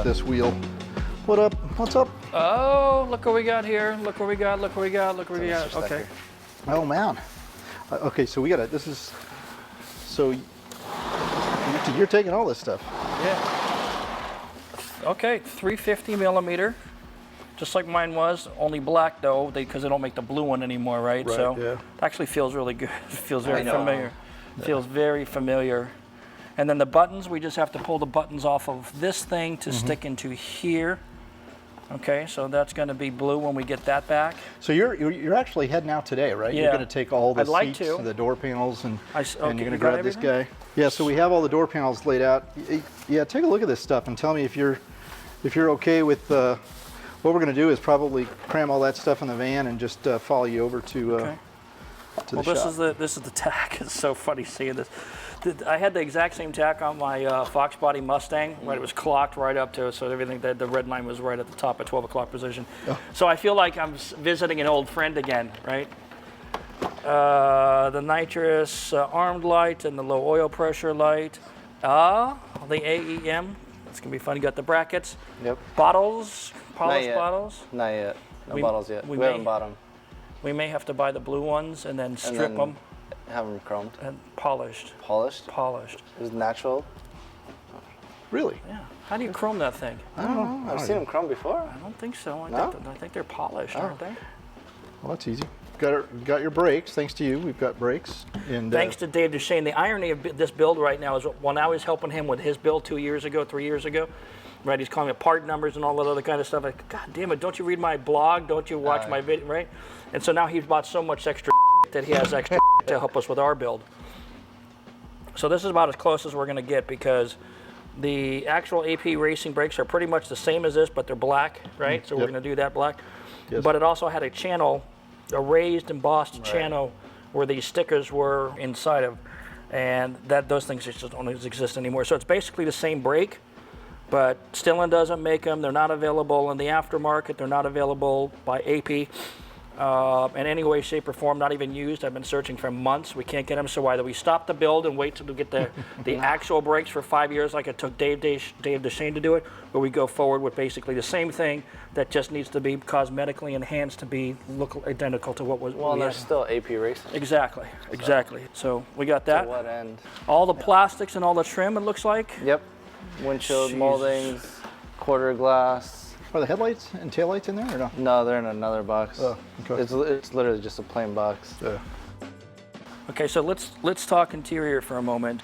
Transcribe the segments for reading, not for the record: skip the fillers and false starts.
with this wheel. What up? What's up? Oh, look what we got here. Look what we got. Look what we got. Look what we got. Okay. Oh man. Okay, so we got it. This is. So you're taking all this stuff. Yeah. Okay, 350 millimeter, just like mine was. Only black though, because they don't make the blue one anymore, right? So yeah. it actually feels really good. It feels very familiar. Yeah. Feels very familiar. And then the buttons, we just have to pull the buttons off of this thing to stick into here. Okay, so that's going to be blue when we get that back. So you're actually heading out today, right? Yeah. You're going to take all the seats to. and the door panels and you're going to grab this everything? guy. Yeah, so we have all the door panels laid out. Yeah, take a look at this stuff and tell me if you're okay with what we're going to do is probably cram all that stuff in the van and just follow you over to the shop. This is the tack. It's so funny seeing this. I had the exact same tack on my Fox Body Mustang, right? It was clocked right up to it, so everything, the red line was right at the top at 12 o'clock position. Oh. So I feel like I'm visiting an old friend again, right? The nitrous armed light and the low oil pressure light. The AEM. It's gonna be fun. You got the brackets. Yep. Bottles, polished bottles. Not yet. No bottles yet. We haven't bought them. We may have to buy the blue ones and then strip them. Have them chromed. And polished. Polished? Polished. It was natural. Really? Yeah. How do you chrome that thing? I don't know. I've seen them chrome before. I don't think so. No? I think they're polished, aren't they? Well, that's easy. Got your brakes. Thanks to you, we've got brakes. And thanks to Dave Duchesne. The irony of this build right now is when I was helping him with his build 3 years ago, right? He's calling me part numbers and all that other kind of stuff. Like, God damn it! Don't you read my blog? Don't you watch my video? Right? And so now he's bought so much extra that he has extra to help us with our build. So this is about as close as we're going to get because the actual AP racing brakes are pretty much the same as this, but they're black, right? So we're going to do that black. Yes. But it also had a channel, a raised embossed channel where these stickers were inside of, and those things just don't exist anymore. So it's basically the same brake, but Stillen doesn't make them. They're not available in the aftermarket. They're not available by AP. In any way, shape, or form, not even used. I've been searching for months. We can't get them, so either we stop the build and wait till we get the actual brakes for 5 years like it took Dave Duchesne to do it, or we go forward with basically the same thing that just needs to be cosmetically enhanced to look identical to what was. Well, there's still AP racing. Exactly. So we got that. To what end? All the plastics and all the trim, it looks like. Yep. Windshield moldings, quarter glass. Are the headlights and taillights in there or no? No, they're in another box. Oh, okay. It's literally just a plain box. Yeah. Okay, so let's talk interior for a moment.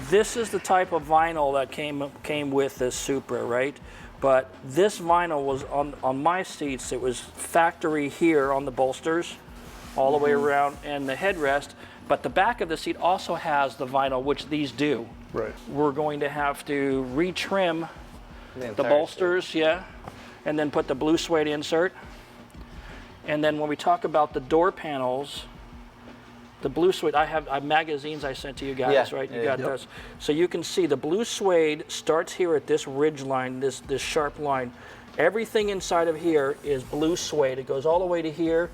This is the type of vinyl that came with this Supra, right? But this vinyl was on my seats. It was factory here on the bolsters, all the way around, and the headrest. But the back of the seat also has the vinyl, which these do. Right. We're going to have to retrim the bolsters, and then put the blue suede insert. And then when we talk about the door panels, the blue suede, I have magazines I sent to you guys, right? You got those. So you can see the blue suede starts here at this ridge line, this sharp line. Everything inside of here is blue suede. It goes all the way to here.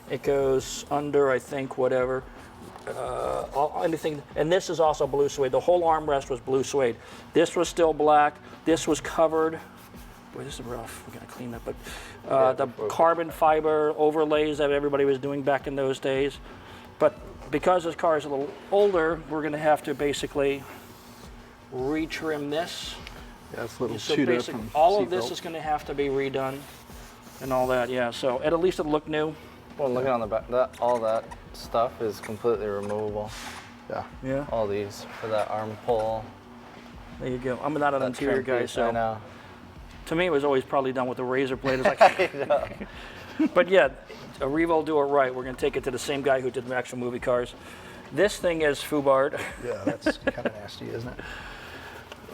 It goes under, I think, whatever. Anything, and this is also blue suede. The whole armrest was blue suede. This was still black. This was covered. Boy, this is rough. We gotta clean that. But the carbon fiber overlays that everybody was doing back in those days. But because this car is a little older, we're gonna have to basically retrim this. Yeah, it's a little so chewed up from all of this is gonna have to be redone and all that. Yeah. So at least it'll look new. Well, looking on the back, all that stuff is completely removable. Yeah. All these for that arm pull. There you go. I'm not an interior guy, so. I know. To me, it was always probably done with a razor blade. It's like, but yeah, a Revo will do it right. We're going to take it to the same guy who did the actual movie cars. This thing is FUBARD. Yeah, that's kind of nasty, isn't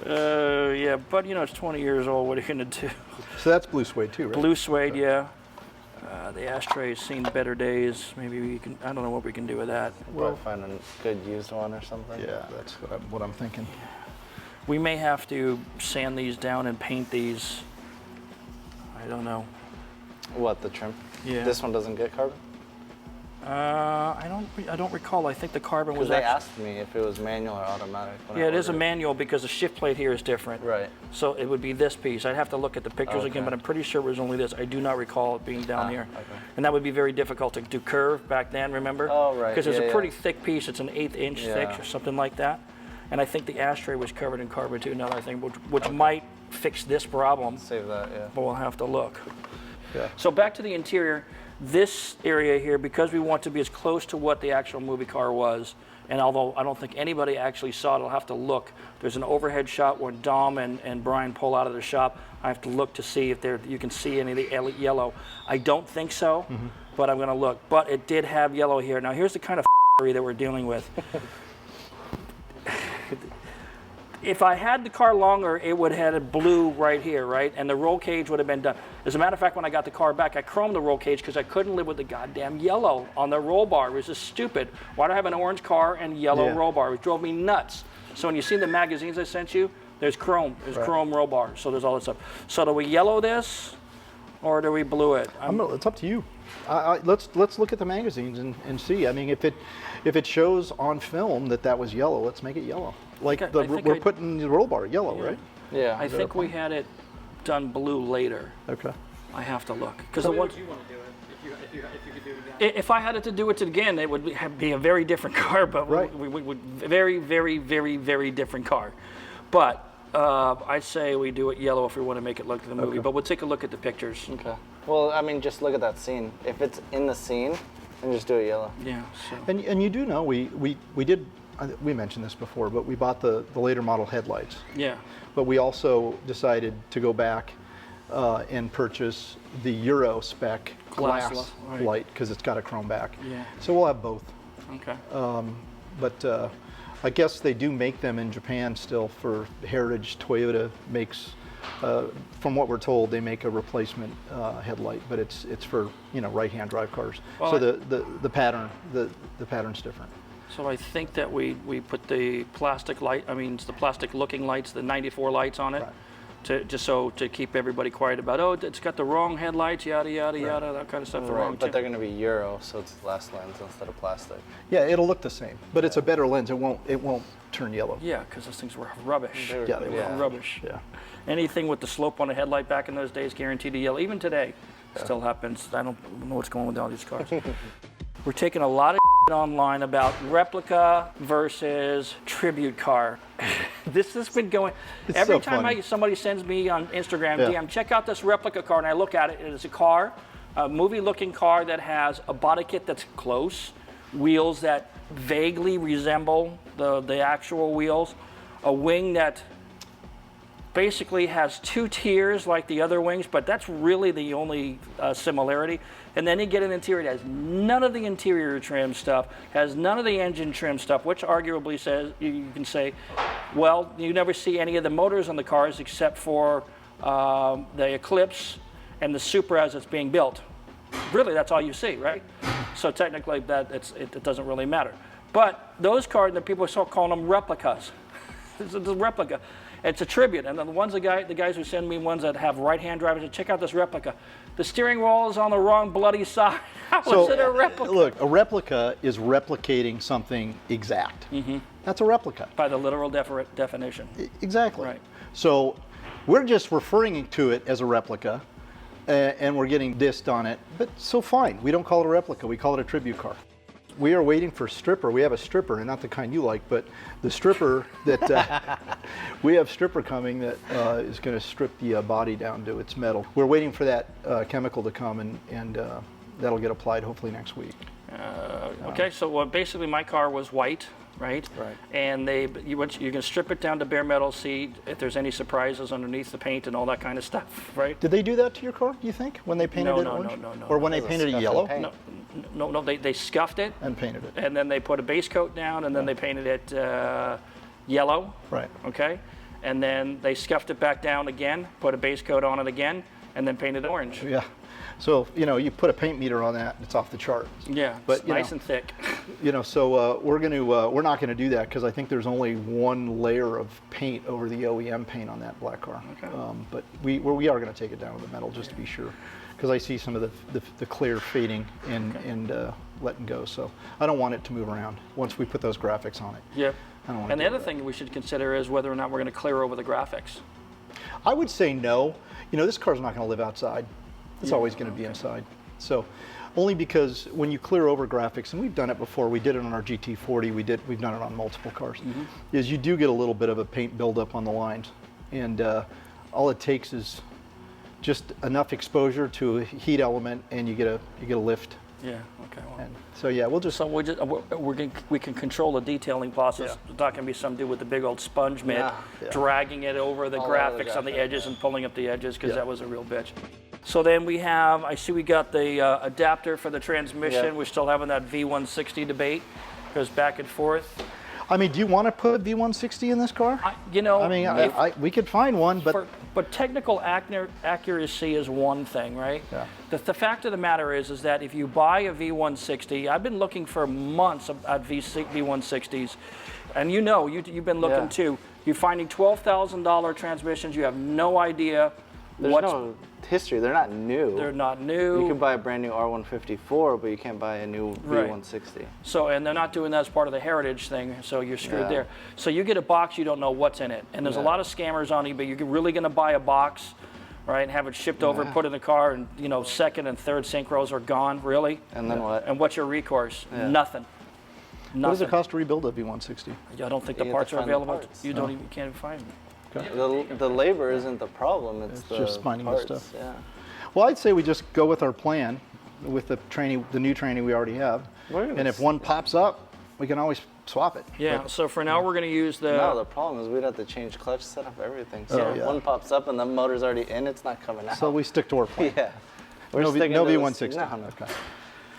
it? Yeah, but you know, it's 20 years old. What are you going to do? So that's blue suede too, right? Blue suede, yeah. The ashtray's seen better days. Maybe we can, I don't know what we can do with that. We'll find a good used one or something. Yeah, that's what I'm thinking. We may have to sand these down and paint these. I don't know. What, the trim? Yeah. This one doesn't get carbon? I don't recall. I think the carbon was Because they actually, asked me if it was manual or automatic. When I yeah, it is a ordered. manual because the shift plate here is different. Right. So it would be this piece. I'd have to look at the pictures again, Okay. but I'm pretty sure it was only this. I do not recall it being down here. Okay. And that would be very difficult to do curve back then, remember? Oh, right. Because it's Yeah, a yeah. pretty thick piece. It's an 1/8 inch thick Yeah. or something like that. And I think the ashtray was covered in carbon too, now that I think, which might fix this problem, Save that, yeah. but we'll have to look. Yeah. So back to the interior, this area here, because we want to be as close to what the actual movie car was, and although I don't think anybody actually saw it, I'll have to look. There's an overhead shot where Dom and Brian pull out of the shop. I have to look to see if you can see any of the yellow. I don't think so, but I'm going to look. But it did have yellow here. Now here's the kind of that we're dealing with. If I had the car longer, it would have had a blue right here, right? And the roll cage would have been done. As a matter of fact, when I got the car back, I chromed the roll cage because I couldn't live with the goddamn yellow on the roll bar. It was just stupid. Why do I have an orange car and yellow roll bar? It drove me nuts. So when you see the magazines I sent you, there's chrome. There's chrome roll bars. So there's all this stuff. So do we yellow this or do we blue it? It's up to you. Let's look at the magazines and see. I mean, if it shows on film that was yellow, let's make it yellow. Like we're putting the roll bar yellow, right? Yeah. I think we had it done blue later. Okay. I have to look because So the how one. would you want to do it if you could do it again? If I had it to do it again, it would be a very different car, but Right. we would very, very, very, very different car. But I'd say we do it yellow if we want to make it look like the movie. Okay. But we'll take a look at the pictures. Okay. Well, I mean, just look at that scene. If it's in the scene, then just do it yellow. Yeah. So. And you do know we did, we mentioned this before, but we bought the later model headlights. Yeah. But we also decided to go back and purchase the Euro spec glass right. light because it's got a chrome back. Yeah. So we'll have both. Okay. But I guess they do make them in Japan still for Heritage. Toyota makes, from what we're told, they make a replacement headlight, but it's for right-hand drive cars. Well, So the pattern's different. So I think that we put the plastic light. I mean, it's the plastic-looking lights, the 94 lights on it. Right. To keep everybody quiet about, it's got the wrong headlights, yada yada yada, that kind of stuff. The wrong. But they're going to be Euro, so it's glass lens instead of plastic. Yeah, it'll look the same, but it's a better lens. It won't turn yellow. Yeah, because those things were rubbish. They were- Yeah, they were Rubbish. Yeah. Anything with the slope on the headlight back in those days guaranteed to yellow. Even today, still happens. I don't know what's going on with all these cars. We're taking a lot of online about replica versus tribute car. This has been going. It's Every so time funny. somebody sends me on Instagram Yeah. DM, check out this replica car, and I look at it, and it's a car, a movie-looking car that has a body kit that's close, wheels that vaguely resemble the actual wheels, a wing that basically has two tiers like the other wings, but that's really the only similarity. And then you get an interior that has none of the interior trim stuff, has none of the engine trim stuff, which arguably says, you can say, well, you never see any of the motors on the cars except for the Eclipse and the Supra as it's being built. Really, that's all you see, right? So technically, it doesn't really matter. But those cars, the people are calling them replicas. It's a replica. It's a tribute, and then the guys who send me ones that have right-hand drivers, say, check out this replica. The steering wheel is on the wrong bloody side. How is it a replica? Look, a replica is replicating something exact. That's a replica. By the literal definition. Exactly. Right. So we're just referring to it as a replica, and we're getting dissed on it. But so fine, we don't call it a replica. We call it a tribute car. We are waiting for stripper. We have a stripper, and not the kind you like, but the stripper that we have stripper coming that is going to strip the body down to its metal. We're waiting for that chemical to come, and that'll get applied hopefully next week. Okay, so basically my car was white, right? Right. And you can strip it down to bare metal, see if there's any surprises underneath the paint and all that kind of stuff, right? Did they do that to your car, do you think, when they painted it No, orange? no. Or when they It was painted it scuffed yellow paint. No, they scuffed it, and painted it? and then they put a base coat down, and then they painted it yellow. Right. Okay, and then they scuffed it back down again, put a base coat on it again, and then painted it orange. Yeah. So, you put a paint meter on that, it's off the chart. Yeah, But, it's nice and thick. So we're not going to do that because I think there's only one layer of paint over the OEM paint on that black car. Okay. But we are going to take it down with the metal just to be sure. because I see some of the clear fading and letting go. So I don't want it to move around once we put those graphics on it. Yep. I don't want And to the other thing we should consider is whether or not we're going to clear over the graphics. I would say no. You know, this car's not going to live outside. It's always going to be inside. So, only because when you clear over graphics, and we've done it before, we did it on our GT40, we've done it on multiple cars, is you do get a little bit of a paint buildup on the lines. And all it takes is just enough exposure to a heat element, and you get a lift. Yeah. Okay. Well. And so yeah, we'll just. So we can control the detailing process. It's not going to be some dude with a big old sponge mitt dragging it over the graphics on the edges and pulling up the edges, because that was a real bitch. So then we have, I see we got the adapter for the transmission. Yeah. We're still having that V160 debate. Goes back and forth. I mean, do you want to put V160 in this car? We could find one, but but technical accuracy is one thing, right? Yeah. The fact of the matter is that if you buy a V160, I've been looking for months at V160s, and you've been looking too. You're finding $12,000 transmissions. You have no idea. There's no history. They're not new. They're not new. You can buy a brand new R154, but you can't buy a new V160. So, and they're not doing that as part of the heritage thing, so you're screwed there. So you get a box, you don't know what's in it. And there's a lot of scammers on eBay. You're really going to buy a box, right, and have it shipped over, put in the car, and second and third synchros are gone, really? And then what? And what's your recourse? Nothing. what does it cost to rebuild a V160? I don't think the You parts have are to find the available. parts. You don't even can't find them. The labor isn't the problem. It's the just finding the parts. stuff. Yeah. Well, I'd say we just go with our plan, with the new training we already have. And if one pops up, we can always swap it. Yeah. So for now, we're going to use the. No, the problem is we'd have to change clutch setup, everything. So Oh, if yeah. one pops up and the motor's already in, it's not coming out. So we stick to our plan. yeah. We're No, sticking no to V160. No. Okay.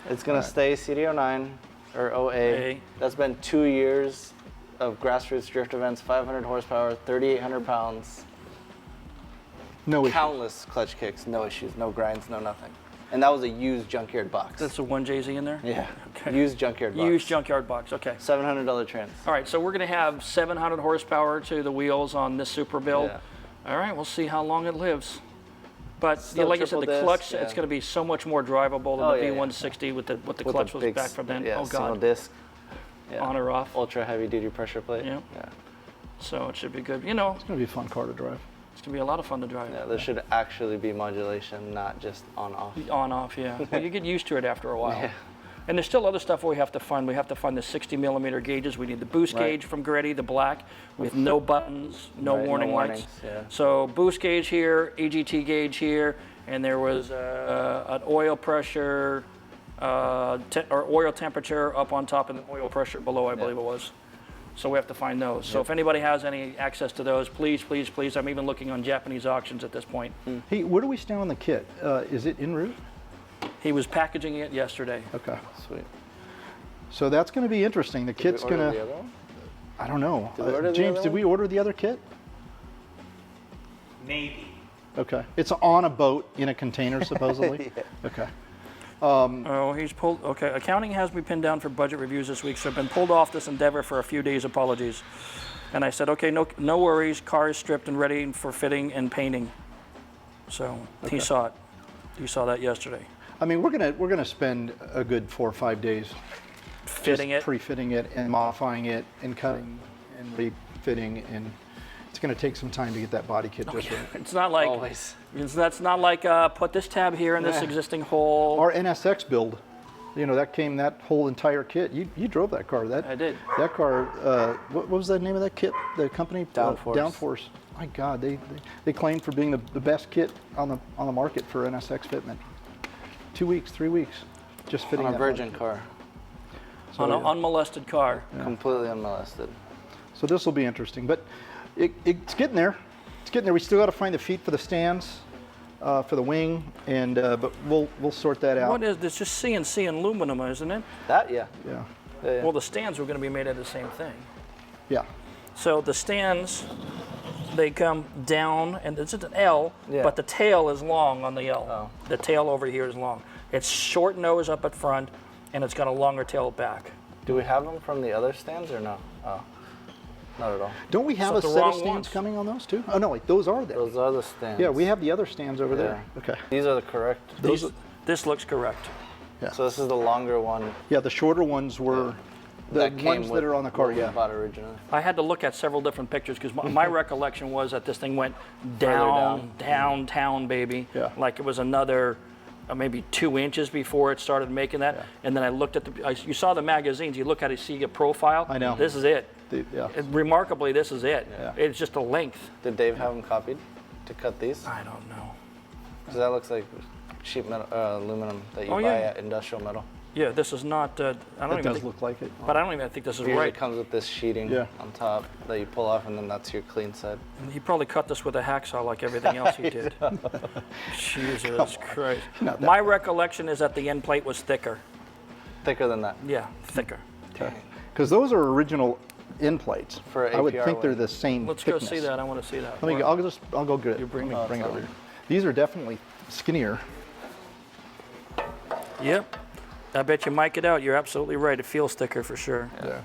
It's gonna stay CD09 or OA. A. That's been 2 years of grassroots drift events, 500 horsepower, 3,800 pounds, No issue. countless clutch kicks, no issues, no grinds, no nothing. And that was a used junkyard box. That's the one JZ in there. Yeah. Okay. Used junkyard box. Used junkyard box. Okay. $700 trans. All right. So we're going to have 700 horsepower to the wheels on this super build. Yeah. All right. We'll see how long it lives. But Still like I said, the triple clutch, disc, it's going to be so much more drivable than the yeah. V160 with the With clutch the was big back from then. Yeah, Oh single God. disc. Yeah. On or off. Ultra heavy duty pressure plate. Yeah. Yeah. So it should be good. It's going to be a fun car to drive. It's going to be a lot of fun to drive. Yeah, there should actually be modulation, not just on-off. On off, yeah. Well, you get used to it after a while. Yeah. And there's still other stuff we have to find. We have to find the 60 millimeter gauges. We need the boost gauge from Gretty, the black, with no buttons, no Right, no warning warnings, lights. yeah. So boost gauge here, EGT gauge here, and there was an oil pressure or oil temperature up on top and the oil pressure below, I believe it was. So we have to find those. So if anybody has any access to those, please, please, please. I'm even looking on Japanese auctions at this point. Hey, where do we stand on the kit? Is it en route? He was packaging it yesterday. Okay. Sweet. So that's going to be interesting. The kit's Did we going order the to. other one? I don't know. Did we order the James, other did one? we order the other kit? Maybe. Okay. It's on a boat in a container, supposedly? Yeah. Okay. Oh, he's pulled. Okay, accounting has me pinned down for budget reviews this week, so I've been pulled off this endeavor for a few days. Apologies. And I said, okay, no worries. Car is stripped and ready for fitting and painting. So he saw it. He saw that yesterday. I mean, we're gonna spend a good 4 or 5 days Fitting just it. pre-fitting it and modifying it and cutting and refitting, and it's gonna take some time to get that body kit just right. It's not like Always. that's not like put this tab here in this Yeah. existing hole. Our NSX build, that whole entire kit. You drove that car. I did. That car. What was the name of that kit? The company. Downforce. Downforce. My God, they claimed for being the best kit on the market for NSX fitment. 2 weeks, 3 weeks, just fitting On a that virgin body car. So, On an yeah. unmolested car. Completely unmolested. So this will be interesting, but it's getting there. It's getting there. We still got to find the feet for the stands, for the wing, and but we'll sort that out. What is this? Just CNC and aluminum, isn't it? That, yeah. Yeah, Yeah. Well, the stands were going to be made out of the same thing. yeah. So the stands, they come down, and it's just an L, Yeah. but the tail is long on the L. Oh. The tail over here is long. It's short nose up at front, and it's got a longer tail back. Do we have them from the other stands or no? Oh. Not at all. Don't we have So a the set of wrong stands ones. coming on those too? Oh no, wait, those are there. Those are the stands. Yeah, we have the other stands over there. Okay. These are the correct. This looks correct. So this is the longer one. Yeah, the shorter ones were the that came ones with that are on the car. what we Yeah. bought originally. I had to look at several different pictures because my recollection was that this thing went down, downtown, baby. Yeah. Like it was another maybe 2 inches before it started making that. Yeah. And then I looked at you saw the magazines, you look at it, see a profile. I know. This is it. Yeah. Remarkably, this is it. Yeah. It's just a length. Did Dave have them copied to cut these? I don't know. Because that looks like sheet metal, aluminum that you Oh, buy yeah. at industrial metal. Yeah, this is not, I don't It even does think, look like it. but I don't even think this is Usually right. it comes with this sheeting Yeah. on top that you pull off, and then that's your clean side. He probably cut this with a hacksaw like everything else he did. Jesus Christ. Not that My recollection is that the end plate was thicker. Thicker than that. Yeah, thicker. Because those are original end plates. For I would APR think they're one. the same Let's thickness. go see that. I want to see that. Let me. I'll go get it. You bring Let me it. bring it over here. These are definitely skinnier. Yep. I bet you mic it out. You're absolutely right. It feels thicker for sure. Yeah.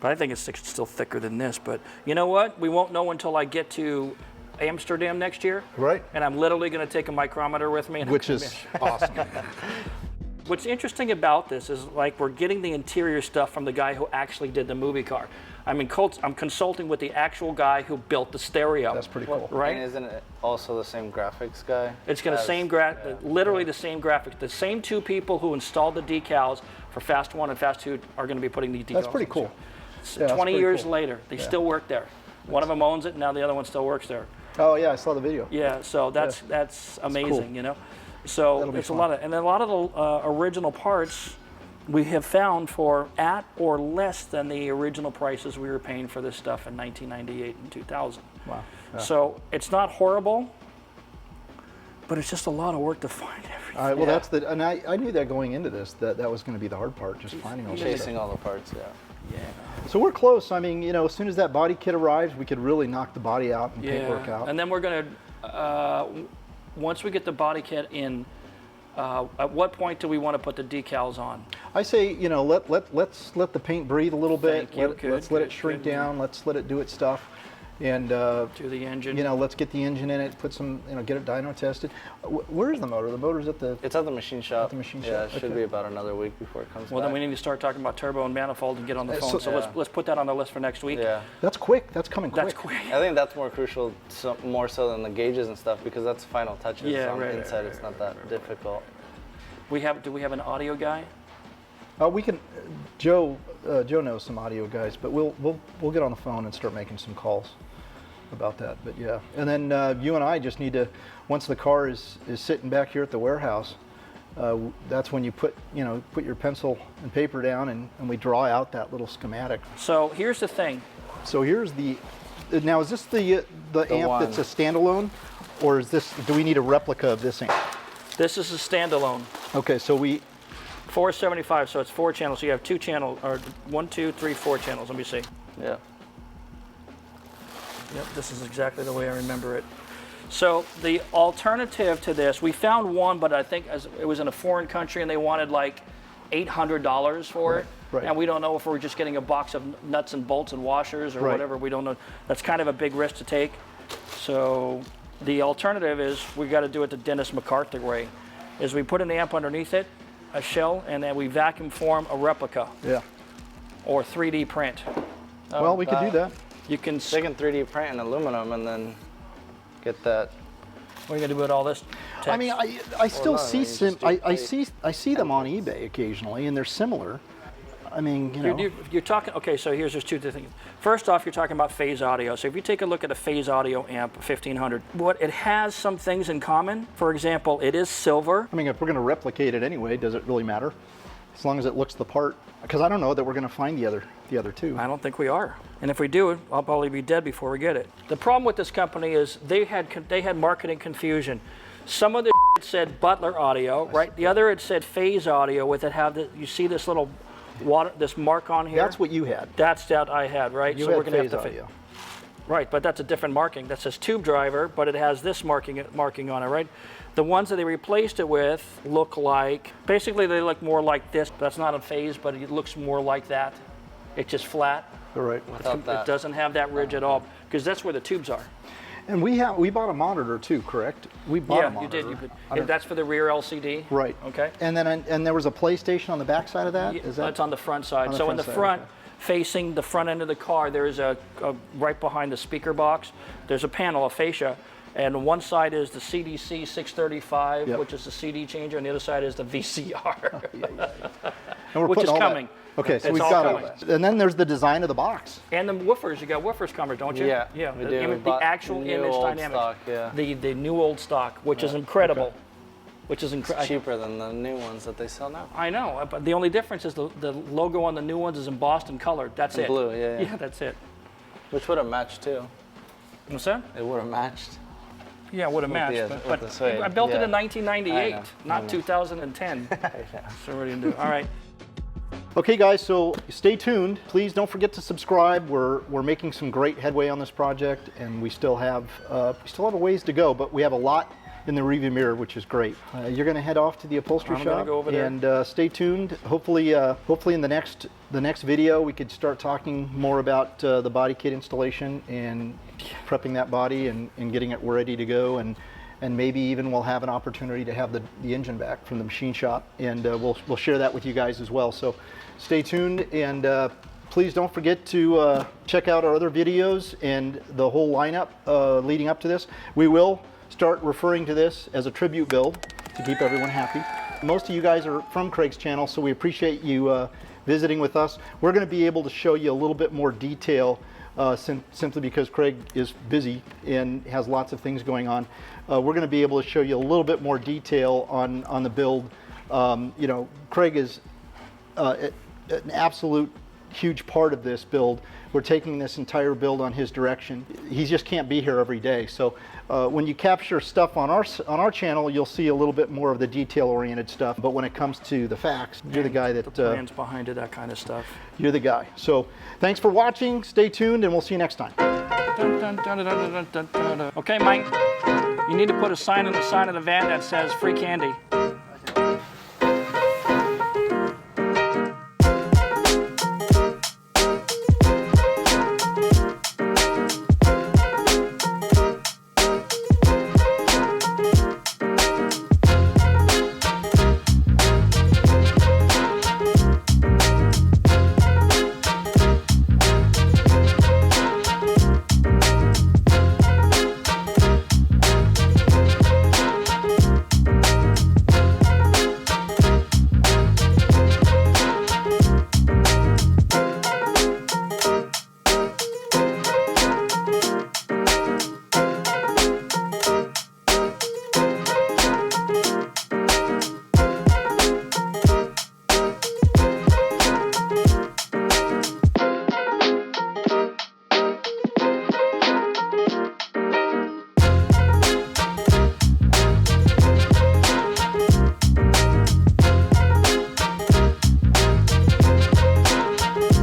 But I think it's still thicker than this. But you know what? We won't know until I get to Amsterdam next year. Right. And I'm literally going to take a micrometer with me. And Which is awesome. What's interesting about this is like we're getting the interior stuff from the guy who actually did the movie car. I'm consulting with the actual guy who built the stereo. That's pretty cool. Right? And isn't it also the same graphics guy? It's going to literally the same graphics. The same two people who installed the decals for Fast 1 and Fast 2 are going to be putting these decals. That's pretty cool. Yeah, that's 20 pretty years cool. later, they still work there. One of them owns it, and now the other one still works there. Oh yeah, I saw the video. Yeah, so that's amazing, you know. So That'll be it's fun. and a lot of the original parts we have found for at or less than the original prices we were paying for this stuff in 1998 and 2000. Wow. Yeah. So it's not horrible, but it's just a lot of work to find everything. All right. Well, and I knew that going into this that was going to be the hard part, just finding all this stuff. Chasing all the parts, yeah. Yeah. So we're close. I mean, as soon as that body kit arrives, we could really knock the body out and paintwork out. And then we're going to, once we get the body kit in, at what point do we want to put the decals on? I say, let's let the paint breathe a little bit. Thank you. Let's let it shrink down. Let's let it do its stuff, and To the engine. let's get the engine in it. Put some, get it dyno tested. Where's the motor? The motor's at the. It's at the machine shop. At the machine Yeah, shop, it should okay. be about another week before it comes Well, back. then we need to start talking about turbo and manifold and get on the phone. So yeah. let's put that on the list for next week. Yeah. That's quick. That's coming quick. That's quick. I think that's more crucial, more so than the gauges and stuff, because that's final touches Yeah, on right, the inside. right, It's not that difficult. Do we have an audio guy? We can. Joe knows some audio guys, but we'll get on the phone and start making some calls about that. But yeah, and then you and I just need to, once the car is sitting back here at the warehouse, that's when you put your pencil and paper down and we draw out that little schematic. So here's the thing. So here's now is this the amp one. that's a standalone, or do we need a replica of this amp? This is a standalone. Okay, so 475, so it's 4 channels. So you have 2 channels, or 1, 2, 3, 4 channels. Let me see. Yeah. Yep, this is exactly the way I remember it. So the alternative to this, we found one, but I think it was in a foreign country and they wanted like $800 for it. Right. And we don't know if we're just getting a box of nuts and bolts and washers or Right. whatever. We don't know. That's kind of a big risk to take. So the alternative is we got to do it the Dennis MacArthur way, is we put an amp underneath it, a shell, and then we vacuum form a replica yeah. or 3D print. Well, we could do that. You can. They can 3D print in aluminum and then get that. What are you gonna do with all this text? I mean, I still no, see you just do I see them on eBay occasionally, and they're similar. I mean, You're talking, okay, so here's just 2 things. First off, you're talking about phase audio. So if you take a look at a phase audio amp 1500, it has some things in common. For example, it is silver. I mean, if we're going to replicate it anyway, does it really matter? As long as it looks the part. Because I don't know that we're going to find the other two. I don't think we are. And if we do, I'll probably be dead before we get it. The problem with this company is they had marketing confusion. Some of the said Butler audio, right? The other it said phase audio with it you see this little this mark on here? That's what you had. That's that I had, right? You So had we're gonna phase have to audio. Right, but that's a different marking. That says tube driver, but it has this marking on it, right? The ones that they replaced it with look like, basically they look more like this. That's not a phase, but it looks more like that. It's just flat. All right. Without that. It doesn't have that ridge at all, because that's where the tubes are. And we bought a monitor too, correct? We bought a Yeah, monitor. you did. That's for the rear LCD. Right. Okay. And then and there was a PlayStation on the back side of that? Yeah, Is that? it's on the front side. On the So front in the side, front, okay. facing the front end of the car, there is a right behind the speaker box, there's a panel, a fascia, and on one side is the CDC 635, Yep. which is the CD changer, and the other side is the VCR, And we're which putting is all that- coming. Okay, so It's we've all got all coming. that. And then there's the design of the box. And the woofers, you got woofers coming, don't you? Yeah, Yeah. we The, do. We the bought actual new image old dynamics. stock, yeah. The new old stock, which is incredible. Which is incredible. Cheaper than the new ones that they sell now. I know, but the only difference is the logo on the new ones is embossed and colored. That's In it. blue, yeah. Yeah, that's it. Which would have matched too. What's that? It would have matched. Yeah, would have matched. the- but with the suede, I built it yeah. in 1998, I know. not 2010. So we didn't do it. All right. Okay, guys, so stay tuned. Please don't forget to subscribe. We're making some great headway on this project, and we still have a ways to go, but we have a lot in the rearview mirror, which is great. You're going to head off to the upholstery I'm shop, gonna go over there. and stay tuned. Hopefully in the next video, we could start talking more about the body kit installation and prepping that body and getting it ready to go, and maybe even we'll have an opportunity to have the engine back from the machine shop, and we'll share that with you guys as well. So stay tuned, and please don't forget to check out our other videos and the whole lineup leading up to this. We will start referring to this as a tribute build to keep everyone happy. Most of you guys are from Craig's channel, so we appreciate you visiting with us. We're going to be able to show you a little bit more detail simply because Craig is busy and has lots of things going on. We're going to be able to show you a little bit more detail on the build. You know, Craig is an absolute huge part of this build. We're taking this entire build on his direction. He just can't be here every day. So when you capture stuff on our channel, you'll see a little bit more of the detail-oriented stuff. But when it comes to the facts, you're the guy that The plans behind it, that kind of stuff. you're the guy. So thanks for watching. Stay tuned, and we'll see you next time. Dun, dun, dun, dun, dun, dun, dun, dun. Okay, Mike, you need to put a sign on the side of the van that says free candy.